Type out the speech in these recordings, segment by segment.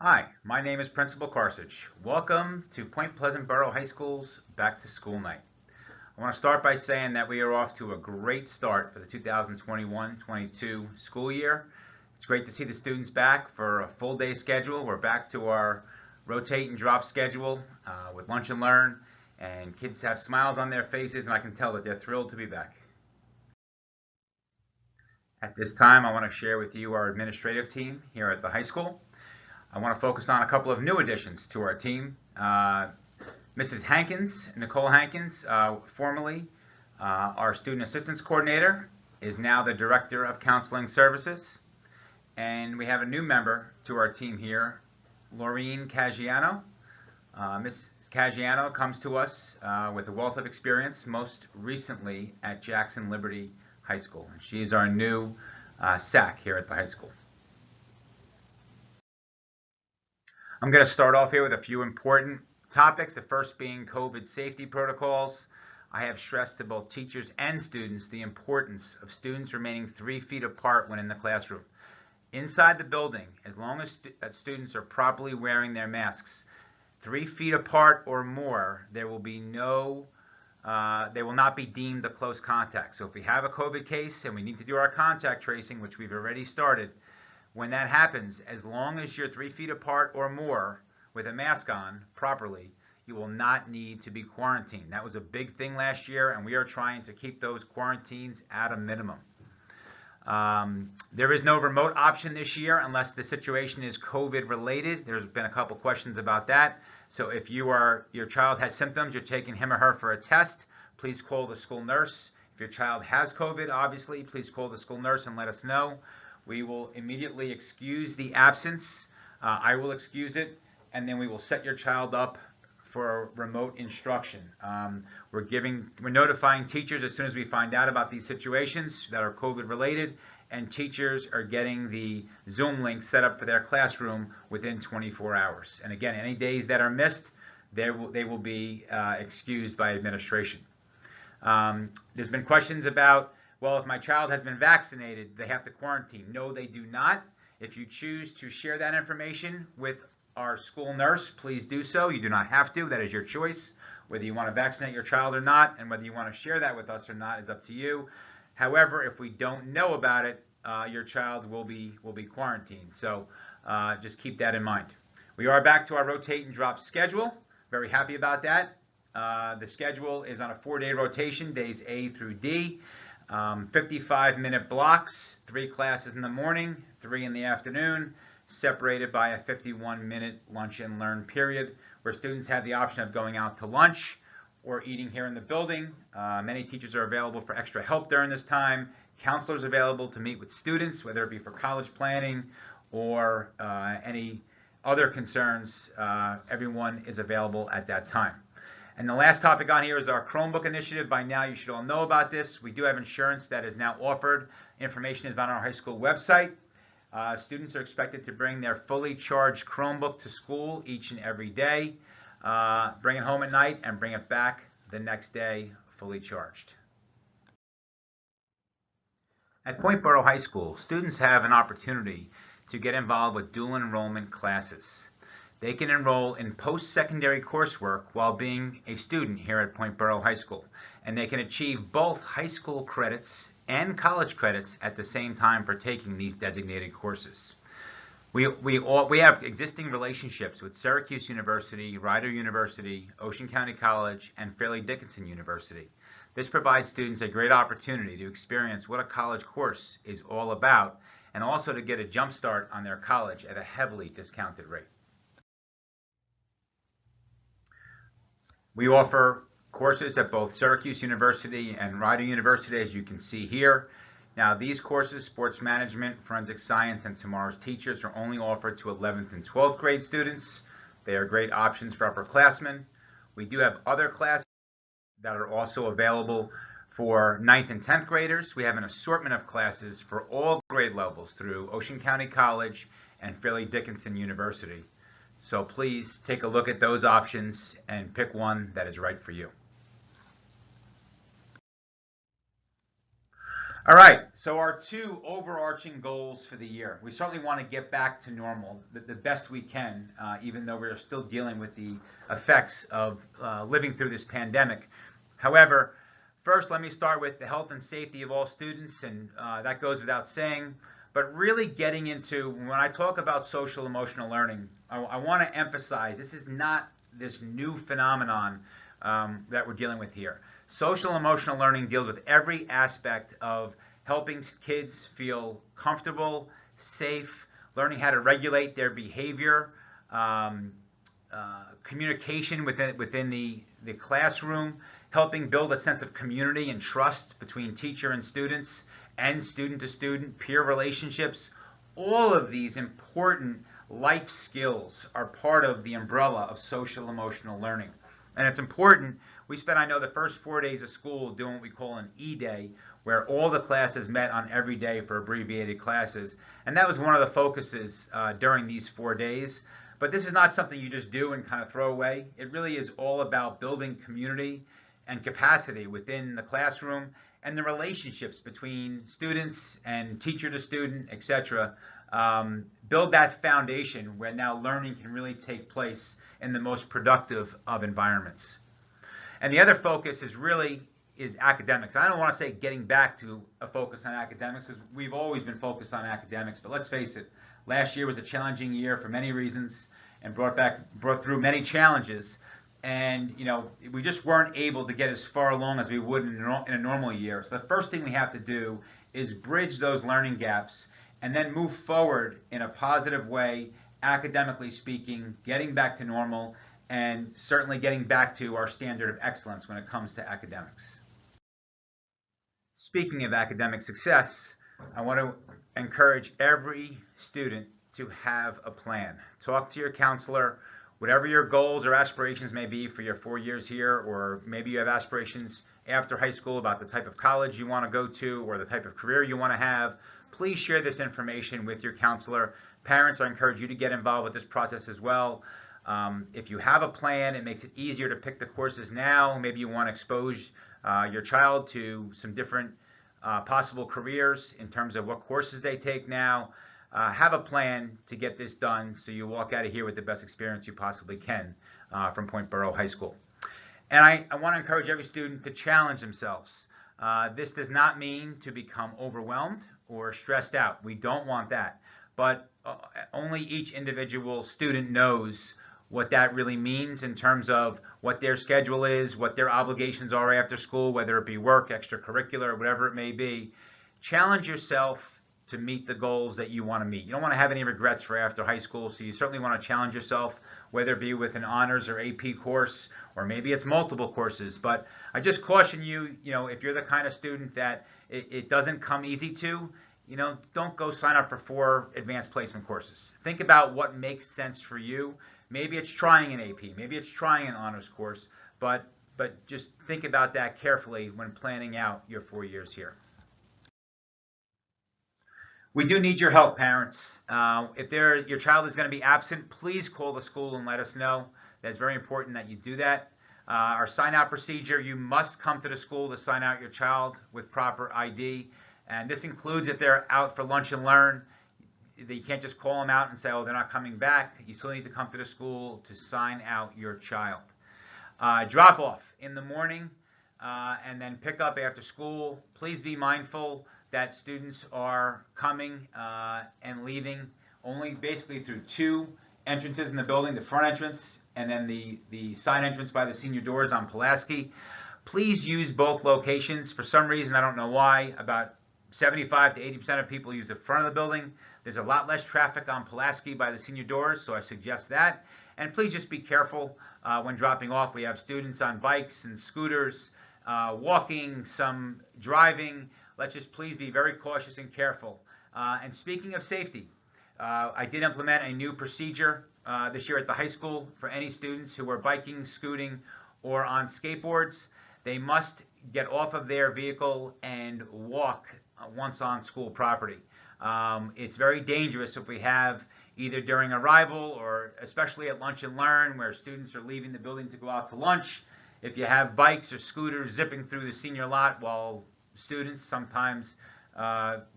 Hi, my name is Principal Karcich. Welcome to Point Pleasant Borough High School's Back to School Night. I want to start by saying that we are off to a great start for the 2021-22 school year. It's great to see the students back for a full day schedule. We're back to our rotate and drop schedule with lunch and learn, and kids have smiles on their faces, and I can tell that they're thrilled to be back. At this time, I want to share with you our administrative team here at the high school. I want to focus on a couple of new additions to our team. Mrs. Hankins, Nicole Hankins, formerly our Student Assistance Coordinator, is now the Director of Counseling Services. And we have a new member to our team here, Laureen Caggiano. Mrs. Caggiano comes to us with a wealth of experience, most recently at Jackson Liberty High School. She is our new SAC here at the high school. I'm going to start off here with a few important topics, the first being COVID safety protocols. I have stressed to both teachers and students the importance of students remaining 3 feet apart when in the classroom. Inside the building, as long as students are properly wearing their masks, 3 feet apart or more, there will be they will not be deemed a close contact. So if we have a COVID case and we need to do our contact tracing, which we've already started, when that happens, as long as you're 3 feet apart or more with a mask on properly, you will not need to be quarantined. That was a big thing last year, and we are trying to keep those quarantines at a minimum. There is no remote option this year unless the situation is COVID related. There's been a couple questions about that. So if your child has symptoms, you're taking him or her for a test, please call the school nurse. If your child has COVID, obviously, please call the school nurse and let us know. We will immediately excuse the absence. I will excuse it, and then we will set your child up for remote instruction. We're notifying teachers as soon as we find out about these situations that are COVID related, and teachers are getting the Zoom link set up for their classroom within 24 hours. And again, any days that are missed, they will be excused by administration. There's been questions about, well, if my child has been vaccinated, they have to quarantine. No, they do not. If you choose to share that information with our school nurse, please do so. You do not have to. That is your choice. Whether you want to vaccinate your child or not, and whether you want to share that with us or not is up to you. However, if we don't know about it, your child will be quarantined. So just keep that in mind. We are back to our rotate and drop schedule. Very happy about that. The schedule is on a 4-day rotation, days A through D. 55-minute blocks, 3 classes in the morning, 3 in the afternoon, separated by a 51-minute lunch and learn period, where students have the option of going out to lunch or eating here in the building. Many teachers are available for extra help during this time. Counselors available to meet with students, whether it be for college planning or any other concerns. Everyone is available at that time. And the last topic on here is our Chromebook initiative. By now, you should all know about this. We do have insurance that is now offered. Information is on our high school website. Students are expected to bring their fully charged Chromebook to school each and every day. Bring it home at night and bring it back the next day fully charged. At Point Borough High School, students have an opportunity to get involved with dual enrollment classes. They can enroll in post-secondary coursework while being a student here at Point Borough High School, and they can achieve both high school credits and college credits at the same time for taking these designated courses. We have existing relationships with Syracuse University, Rider University, Ocean County College, and Fairleigh Dickinson University. This provides students a great opportunity to experience what a college course is all about, and also to get a jump start on their college at a heavily discounted rate. We offer courses at both Syracuse University and Rider University, as you can see here. Now, these courses, sports management, forensic science, and tomorrow's teachers, are only offered to 11th and 12th grade students. They are great options for upperclassmen. We do have other classes that are also available for 9th and 10th graders. We have an assortment of classes for all grade levels through Ocean County College and Fairleigh Dickinson University. So please take a look at those options and pick one that is right for you. All right, so our two overarching goals for the year. We certainly want to get back to normal the best we can, even though we're still dealing with the effects of living through this pandemic. However, first let me start with the health and safety of all students, and that goes without saying. But really getting into, when I talk about social emotional learning, I want to emphasize this is not this new phenomenon that we're dealing with here. Social emotional learning deals with every aspect of helping kids feel comfortable, safe, learning how to regulate their behavior, communication within the classroom, helping build a sense of community and trust between teacher and students, and student to student, peer relationships. All of these important life skills are part of the umbrella of social emotional learning. And it's important. We spent, I know, the first 4 days of school doing what we call an E-Day, where all the classes met on every day for abbreviated classes. And that was one of the focuses during these 4 days. But this is not something you just do and kind of throw away. It really is all about building community and capacity within the classroom and the relationships between students and teacher to student, etc. Build that foundation where now learning can really take place in the most productive of environments. And the other focus is academics. I don't want to say getting back to a focus on academics, because we've always been focused on academics, but let's face it, last year was a challenging year for many reasons and brought through many challenges. And we just weren't able to get as far along as we would in a normal year. So the first thing we have to do is bridge those learning gaps and then move forward in a positive way, academically speaking, getting back to normal, and certainly getting back to our standard of excellence when it comes to academics. Speaking of academic success, I want to encourage every student to have a plan. Talk to your counselor. Whatever your goals or aspirations may be for your 4 years here, or maybe you have aspirations after high school about the type of college you want to go to or the type of career you want to have, please share this information with your counselor. Parents, I encourage you to get involved with this process as well. If you have a plan, it makes it easier to pick the courses now. Maybe you want to expose your child to some different possible careers in terms of what courses they take now. Have a plan to get this done so you walk out of here with the best experience you possibly can from Point Borough High School. And I want to encourage every student to challenge themselves. This does not mean to become overwhelmed or stressed out. We don't want that. But only each individual student knows what that really means in terms of what their schedule is, what their obligations are after school, whether it be work, extracurricular, whatever it may be. Challenge yourself to meet the goals that you want to meet. You don't want to have any regrets for after high school, so you certainly want to challenge yourself, whether it be with an honors or AP course, or maybe it's multiple courses. But I just caution you, if you're the kind of student that it doesn't come easy to, don't go sign up for 4 advanced placement courses. Think about what makes sense for you. Maybe it's trying an AP, maybe it's trying an honors course, but just think about that carefully when planning out your 4 years here. We do need your help, parents. If your child is going to be absent, please call the school and let us know. That's very important that you do that. Our sign-out procedure, you must come to the school to sign out your child with proper ID. And this includes if they're out for lunch and learn. You can't just call them out and say, oh, they're not coming back. You still need to come to the school to sign out your child. Drop off in the morning and then pick up after school. Please be mindful that students are coming and leaving only basically through 2 entrances in the building, the front entrance and then the side entrance by the senior doors on Pulaski. Please use both locations. For some reason, I don't know why, about 75 to 80% of people use the front of the building. There's a lot less traffic on Pulaski by the senior doors, so I suggest that. And please just be careful when dropping off. We have students on bikes and scooters, walking, some driving. Let's just please be very cautious and careful. And speaking of safety, I did implement a new procedure this year at the high school for any students who are biking, scooting, or on skateboards. They must get off of their vehicle and walk once on school property. It's very dangerous if we have either during arrival or especially at lunch and learn where students are leaving the building to go out to lunch. If you have bikes or scooters zipping through the senior lot while students, sometimes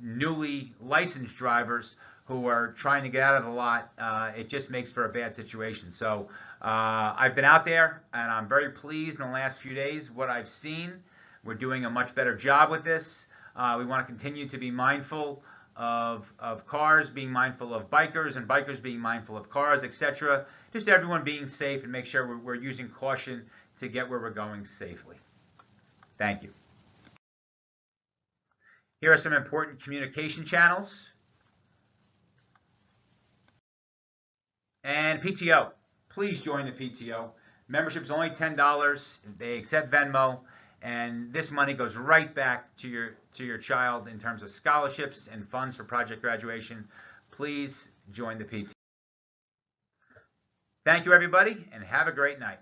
newly licensed drivers who are trying to get out of the lot. It just makes for a bad situation. So I've been out there, and I'm very pleased in the last few days what I've seen. We're doing a much better job with this. We want to continue to be mindful of cars, being mindful of bikers, and bikers being mindful of cars, etc. Just everyone being safe and make sure we're using caution to get where we're going safely. Thank you. Here are some important communication channels. And PTO. Please join the PTO. Membership is only $10. They accept Venmo, and this money goes right back to your child in terms of scholarships and funds for project graduation. Please join the PTO. Thank you, everybody, and have a great night.